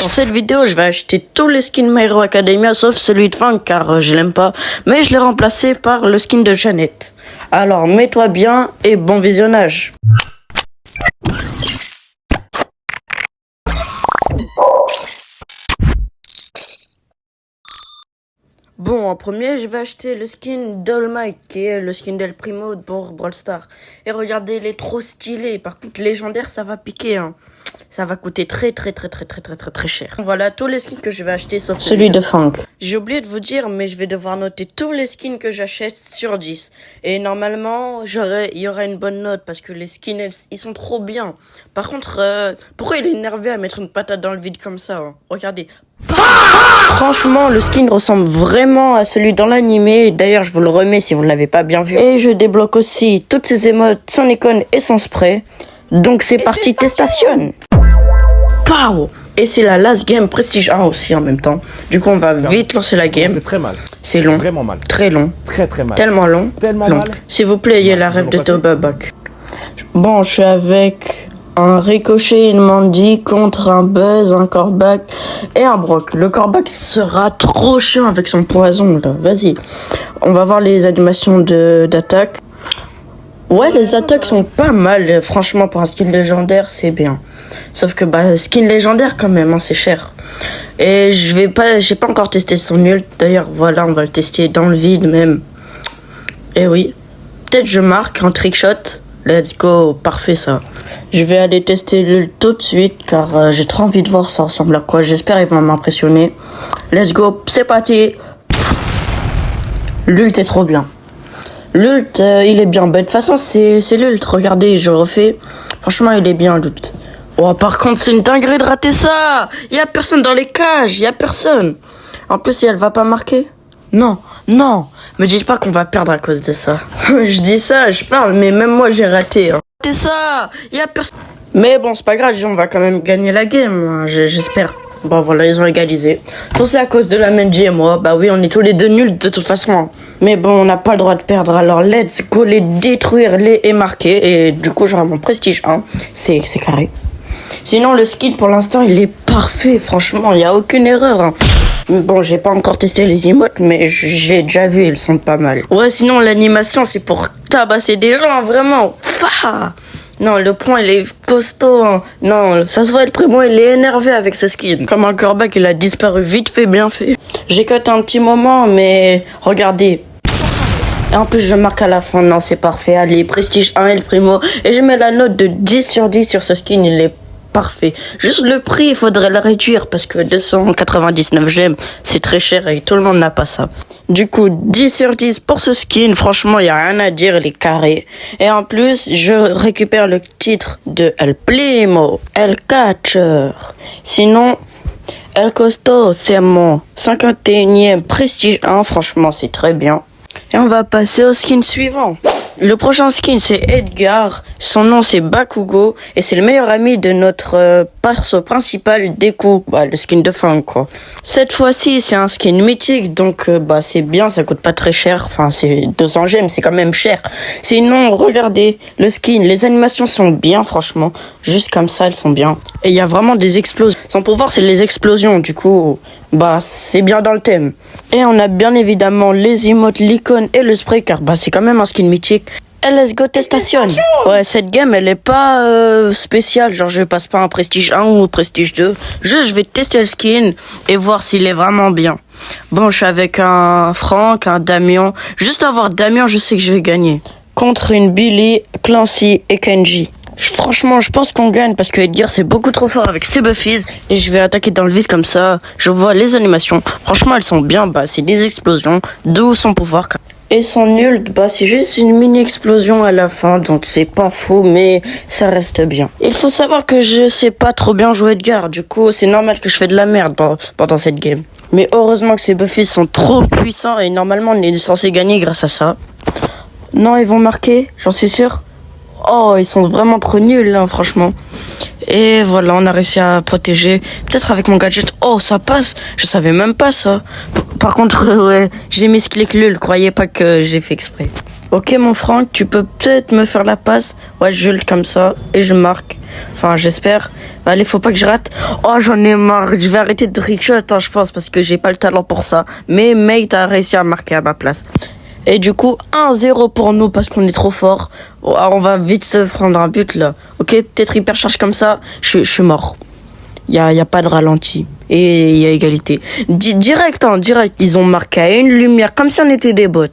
Pour cette vidéo, je vais acheter tous les skins My Hero Academia sauf celui de Fang car je l'aime pas. Mais je l'ai remplacé par le skin de Jeannette. Alors mets-toi bien et bon visionnage. Bon, en premier, je vais acheter le skin d'All Might, qui est le skin d'El Primo pour Brawl Stars. Et regardez, il est trop stylé. Par contre, légendaire, ça va piquer, hein. Ça va coûter très cher. Voilà tous les skins que je vais acheter sauf celui de Fang. J'ai oublié de vous dire, mais je vais devoir noter tous les skins que j'achète sur 10. Et normalement, il y aura une bonne note parce que les skins, ils sont trop bien. Par contre, pourquoi il est énervé à mettre une patate dans le vide comme ça, hein? Regardez. Franchement, le skin ressemble vraiment à celui dans l'animé. D'ailleurs, je vous le remets si vous ne l'avez pas bien vu. Et je débloque aussi toutes ces émotes sans icône et sans spray. Donc c'est parti, testation. Pow! Et c'est la last game Prestige 1 aussi en même temps. Du coup, on va vite lancer la game. C'est très mal. C'est long. Vraiment mal. Très long. Très mal. Tellement long. Tellement long. mal. S'il vous plaît, ayez la rêve de Tobabak. Bon, je suis avec un Ricochet, une Mandy contre un Buzz, un Corbac et un Brock. Le Corbac sera trop chiant avec son poison là. Vas-y. On va voir les animations d'attaque. Ouais, les attaques sont pas mal. Franchement, pour un skin légendaire, c'est bien. Sauf que, skin légendaire quand même, hein, c'est cher. Et j'ai pas encore testé son ult. D'ailleurs, voilà, on va le tester dans le vide même. Et oui. Peut-être je marque un trickshot. Let's go, parfait ça. Je vais aller tester l'ult tout de suite car j'ai trop envie de voir ça ressemble à quoi. J'espère qu'ils vont m'impressionner. Let's go, c'est parti. L'ult est trop bien. L'ult, il est bien. De toute façon, c'est l'ult. Regardez, je le refais. Franchement, il est bien, l'ult. Oh, par contre, c'est une dinguerie de rater ça. Il y a personne dans les cages. Il y a personne. En plus, si elle va pas marquer. Non. Me dites pas qu'on va perdre à cause de ça. Je dis ça, je parle, mais même moi, j'ai raté. Hein. C'est ça. Il y a personne. Mais bon, c'est pas grave. On va quand même gagner la game. Hein, j'espère. Bon, voilà, ils ont égalisé. Tout c'est à cause de la Menji et moi. Bah oui, on est tous les deux nuls de toute façon. Mais bon, on n'a pas le droit de perdre. Alors, let's go les détruire, et marquer. Et du coup, j'aurai mon prestige 1. C'est carré. Sinon, le skin, pour l'instant, il est parfait. Franchement, il n'y a aucune erreur. Hein. Bon, j'ai pas encore testé les emotes, mais j'ai déjà vu, ils sont pas mal. Ouais, sinon, l'animation, c'est pour tabasser des gens, vraiment. Non, le point, il est costaud. Hein. Non, ça se voit, le Primo, il est énervé avec ce skin. Comme un Corbac, il a disparu vite fait, bien fait. J'ai cut un petit moment, mais regardez. Et en plus, je marque à la fin. Non, c'est parfait. Allez, Prestige 1 et le Primo. Et je mets la note de 10 sur 10 sur ce skin. Il est parfait. Juste le prix, il faudrait le réduire parce que 299 gemmes, c'est très cher et tout le monde n'a pas ça. Du coup, 10 sur 10 pour ce skin. Franchement, il n'y a rien à dire, il est carré. Et en plus, je récupère le titre de El Primo, El Catcher. Sinon, El Costo, c'est mon 51e Prestige 1. Franchement, c'est très bien. Et on va passer au skin suivant. Le prochain skin, c'est Edgar. Son nom, c'est Bakugo. Et c'est le meilleur ami de notre perso principal, Deku. Le skin de Fang, quoi. Cette fois-ci, c'est un skin mythique. Donc, c'est bien. Ça coûte pas très cher. Enfin, c'est 200 gemmes. C'est quand même cher. Sinon, regardez le skin. Les animations sont bien, franchement. Juste comme ça, elles sont bien. Et il y a vraiment des explosions. Son pouvoir, c'est les explosions. Du coup, c'est bien dans le thème. Et on a bien évidemment les emotes, l'icône et le spray. Car, c'est quand même un skin mythique. Et let's go testation. Ouais, cette game, elle est pas spéciale. Genre, je passe pas un prestige 1 ou prestige 2. Juste, je vais tester le skin et voir s'il est vraiment bien. Bon, je suis avec un Franck, un Damien. Juste avoir Damien, je sais que je vais gagner. Contre une Billy, Clancy et Kenji. Franchement, je pense qu'on gagne parce que Edgar, c'est beaucoup trop fort avec ses buffies. Et je vais attaquer dans le vide comme ça. Je vois les animations. Franchement, elles sont bien. C'est des explosions. D'où son pouvoir. Et son ult, c'est juste une mini explosion à la fin, donc c'est pas faux, mais ça reste bien. Il faut savoir que je sais pas trop bien jouer Edgar, du coup c'est normal que je fais de la merde pendant cette game. Mais heureusement que ces buffies sont trop puissants et normalement on est censé gagner grâce à ça. Non, ils vont marquer, j'en suis sûr. Oh, ils sont vraiment trop nuls, hein, franchement. Et voilà, on a réussi à protéger. Peut-être avec mon gadget. Oh, ça passe. Je savais même pas ça. Par contre, ouais, j'ai mis ce clic nul. Croyez pas que j'ai fait exprès. Ok mon Franck, tu peux peut-être me faire la passe. Ouais, je le comme ça et je marque. Enfin, j'espère. Allez, faut pas que je rate. Oh, j'en ai marre. Je vais arrêter de trickshot, je pense, parce que j'ai pas le talent pour ça. Mais mate a réussi à marquer à ma place. Et du coup, 1-0 pour nous parce qu'on est trop fort. Oh, on va vite se prendre un but là. Ok, peut-être hypercharge comme ça. Je suis mort. Y a pas de ralenti. Et il y a égalité. Direct. Ils ont marqué à une lumière comme si on était des bots.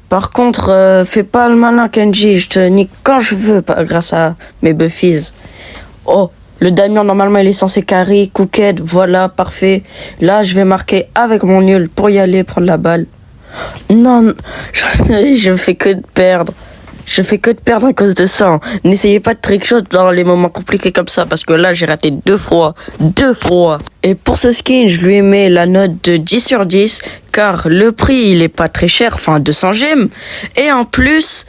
Par contre, fais pas le malin, Kenji. Je te nique quand je veux, grâce à mes buffies. Oh, le Damien, normalement, il est censé carry, Cooked, voilà, parfait. Là, je vais marquer avec mon nul pour y aller, prendre la balle. Non, je fais que de perdre. Je fais que de perdre à cause de ça. Hein. N'essayez pas de trickshot dans les moments compliqués comme ça, parce que là, j'ai raté 2 fois. 2 fois. Et pour ce skin, je lui mets la note de 10 sur 10, car le prix, il est pas très cher, enfin 200 gemmes. Et en plus,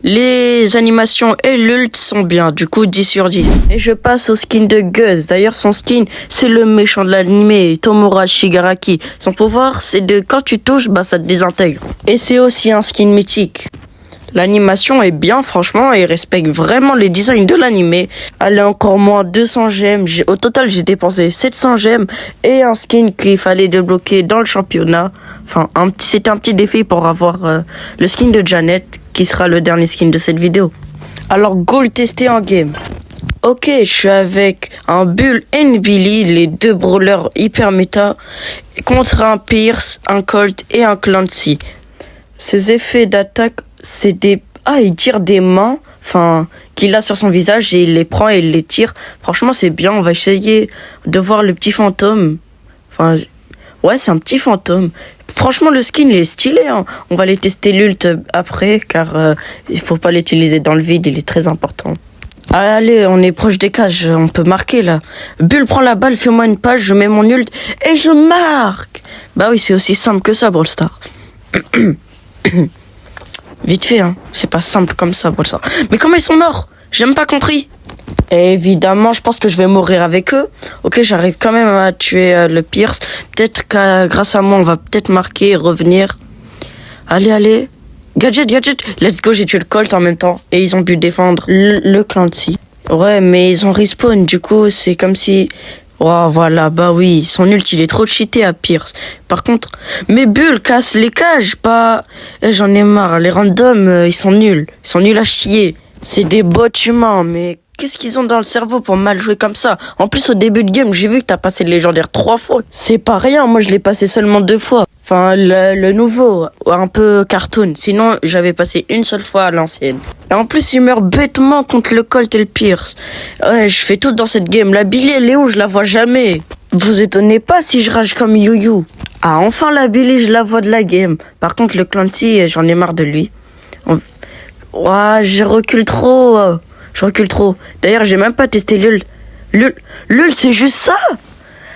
les animations et l'ult sont bien, du coup 10 sur 10. Et je passe au skin de Gus. D'ailleurs, son skin, c'est le méchant de l'anime, Tomura Shigaraki. Son pouvoir, c'est de quand tu touches, ça te désintègre. Et c'est aussi un skin mythique. L'animation est bien, franchement, et respecte vraiment les designs de l'animé. Elle est encore moins 200 gemmes. Au total, j'ai dépensé 700 gemmes et un skin qu'il fallait débloquer dans le championnat. Enfin, c'était un petit défi pour avoir le skin de Janet, qui sera le dernier skin de cette vidéo. Alors, go le tester en game. Ok, je suis avec un Bull et une Billy, les deux brawlers hyper méta, contre un Pierce, un Colt et un Clancy. Ces effets d'attaque, c'est des... Ah, il tire des mains, qu'il a sur son visage et il les prend et il les tire. Franchement, c'est bien, on va essayer de voir le petit fantôme. Ouais, c'est un petit fantôme. Franchement, le skin, il est stylé, hein. On va aller tester l'ult après, car il faut pas l'utiliser dans le vide, il est très important. Allez, on est proche des cages, on peut marquer, là. Bull prend la balle, fais-moi une page, je mets mon ult et je marque. Bah oui, c'est aussi simple que ça, Brawl Stars. Vite fait, hein. C'est pas simple comme ça, Brawl Stars. Mais comment ils sont morts? J'ai même pas compris. Et évidemment, je pense que je vais mourir avec eux. Ok, j'arrive quand même à tuer le Pierce. Peut-être que grâce à moi, on va peut-être marquer et revenir. Allez. Gadget. Let's go, j'ai tué le Colt en même temps. Et ils ont pu défendre le Clancy. Ouais, mais ils ont respawn. Du coup, c'est comme si... Oh, voilà, bah oui, son ult, il est trop cheaté à Pierce. Par contre, mes bulles cassent les cages, pas... J'en ai marre, les randoms, ils sont nuls. Ils sont nuls à chier. C'est des bots humains, mais qu'est-ce qu'ils ont dans le cerveau pour mal jouer comme ça? En plus, au début de game, j'ai vu que t'as passé le légendaire 3 fois. C'est pas rien, moi je l'ai passé seulement 2 fois. Enfin, le nouveau, un peu cartoon. Sinon, j'avais passé une seule fois à l'ancienne. Et en plus, il meurt bêtement contre le Colt et le Pierce. Ouais, je fais tout dans cette game. La Billy, elle est où? Je la vois jamais. Vous étonnez pas si je rage comme Yu. Ah, enfin la Billy, je la vois de la game. Par contre, le Clancy, j'en ai marre de lui. Ouais, je recule trop. D'ailleurs, j'ai même pas testé l'ult. L'ult, c'est juste ça.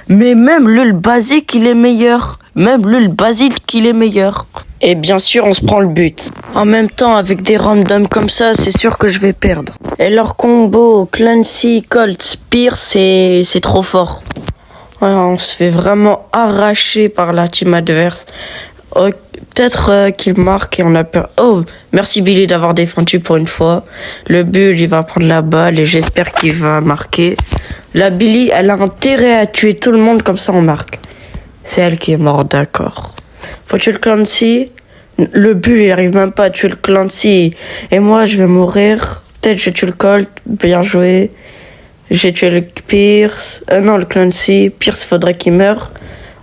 Mais même l'ult basique, il est meilleur. Et bien sûr, on se prend le but. En même temps, avec des randoms comme ça, c'est sûr que je vais perdre. Et leur combo Clancy, Colt, Spear, c'est trop fort. Ouais, on se fait vraiment arracher par la team adverse. Oh, peut-être qu'il marque et on a peur. Oh, merci Billy d'avoir défendu pour une fois. Le Bull, il va prendre la balle et j'espère qu'il va marquer. La Billy, elle a intérêt à tuer tout le monde, comme ça on marque. C'est elle qui est morte, d'accord. Faut tuer le Clancy. Le Bull, il arrive même pas à tuer le Clancy. Et moi, je vais mourir. Peut-être je tue le Colt. Bien joué. J'ai tué le Pierce. Non, le Clancy. Pierce, faudrait qu'il meure.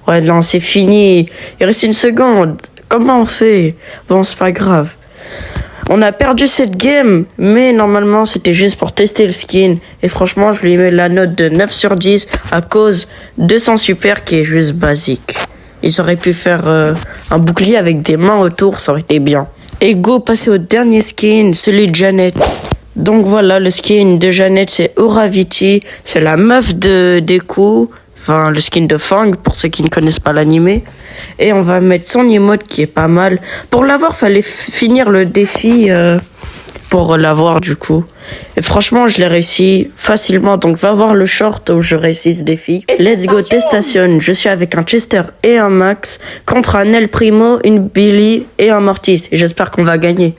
Ouais, non, c'est fini. Il reste une seconde. Comment on fait? Bon, c'est pas grave. On a perdu cette game, mais normalement, c'était juste pour tester le skin. Et franchement, je lui mets la note de 9 sur 10 à cause de son super qui est juste basique. Ils auraient pu faire un bouclier avec des mains autour, ça aurait été bien. Et go, passer au dernier skin, celui de Janet. Donc voilà, le skin de Janet, c'est Oraviti. C'est la meuf de Deku. Enfin, le skin de Fang, pour ceux qui ne connaissent pas l'animé. Et on va mettre son emote qui est pas mal. Pour l'avoir, fallait finir le défi pour l'avoir du coup. Et franchement, je l'ai réussi facilement. Donc va voir le short où je réussis ce défi. Let's go, testation. Je suis avec un Chester et un Max contre un El Primo, une Billy et un Mortis. Et j'espère qu'on va gagner.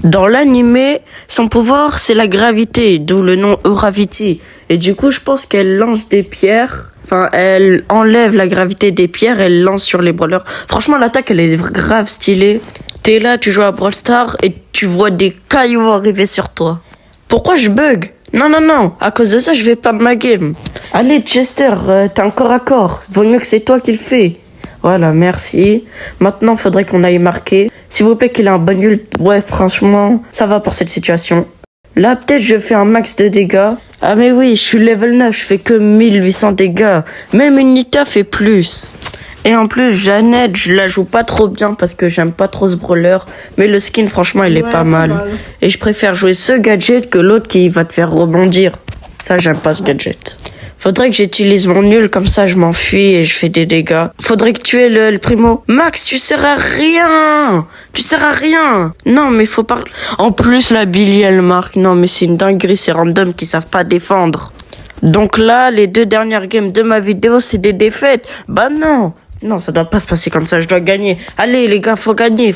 Dans l'animé, son pouvoir c'est la gravité, d'où le nom Euravity. Et du coup, je pense qu'elle lance des pierres. Enfin, elle enlève la gravité des pierres, elle lance sur les brawlers. Franchement, l'attaque, elle est grave stylée. T'es là, tu joues à Brawl Stars et tu vois des cailloux arriver sur toi. Pourquoi je bug? Non. À cause de ça, je vais perdre ma game. Allez, Chester, t'es un corps à corps. Vaut mieux que c'est toi qui le fais. Voilà, merci. Maintenant, faudrait qu'on aille marquer. S'il vous plaît, qu'il ait un bon ult. Ouais, franchement, ça va pour cette situation. Là, peut-être je fais un max de dégâts. Ah mais oui, je suis level 9, je fais que 1800 dégâts. Même une Nita fait plus. Et en plus, Jeannette, je la joue pas trop bien parce que j'aime pas trop ce brawler. Mais le skin, franchement, il est pas mal. Et je préfère jouer ce gadget que l'autre qui va te faire rebondir. Ça, j'aime pas ce gadget. Faudrait que j'utilise mon nul, comme ça je m'enfuis et je fais des dégâts. Faudrait que tu aies le primo. Max, tu sers à rien. Tu sers à rien. Non, mais faut pas... En plus, la Billy, elle marque. Non, mais c'est une dinguerie, c'est random qui savent pas défendre. Donc là, les 2 dernières games de ma vidéo, c'est des défaites. Bah non. Non, ça doit pas se passer comme ça, je dois gagner. Allez les gars, faut gagner.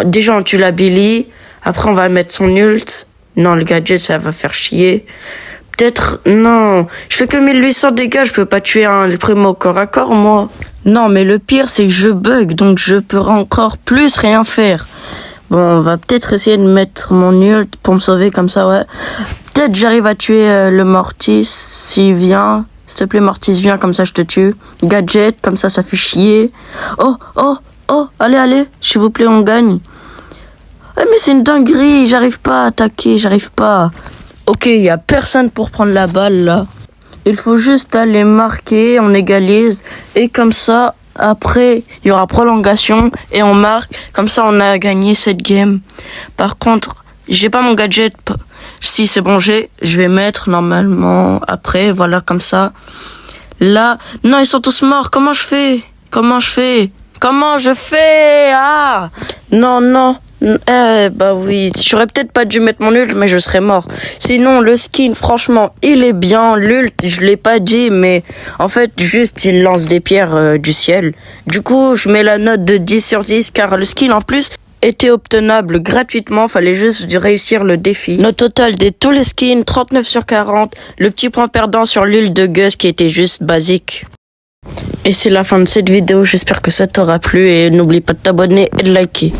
Déjà, on tue la Billy. Après, on va mettre son ult. Non, le gadget, ça va faire chier. Peut-être, non, je fais que 1800 dégâts, je peux pas tuer le primo corps à corps, moi. Non, mais le pire, c'est que je bug, donc je peux encore plus rien faire. Bon, on va peut-être essayer de mettre mon ult pour me sauver comme ça, ouais. Peut-être j'arrive à tuer le Mortis, s'il vient. S'il te plaît, Mortis, viens, comme ça je te tue. Gadget, comme ça fait chier. Oh, allez, s'il vous plaît, on gagne. Ouais, mais c'est une dinguerie, j'arrive pas à attaquer, j'arrive pas. Ok, il y a personne pour prendre la balle là. Il faut juste aller marquer, on égalise et comme ça, après, il y aura prolongation et on marque. Comme ça, on a gagné cette game. Par contre, j'ai pas mon gadget. Si c'est bon, je vais mettre normalement après, voilà comme ça. Là, non, ils sont tous morts. Comment je fais? Ah, non. Bah oui, j'aurais peut-être pas dû mettre mon ult, mais je serais mort. Sinon, le skin, franchement, il est bien. L'ult, je l'ai pas dit, mais en fait, juste, il lance des pierres du ciel. Du coup, je mets la note de 10 sur 10, car le skin, en plus, était obtenable gratuitement. Fallait juste réussir le défi. Note totale de tous les skins, 39 sur 40. Le petit point perdant sur l'ult de Gus, qui était juste basique. Et c'est la fin de cette vidéo. J'espère que ça t'aura plu et n'oublie pas de t'abonner et de liker.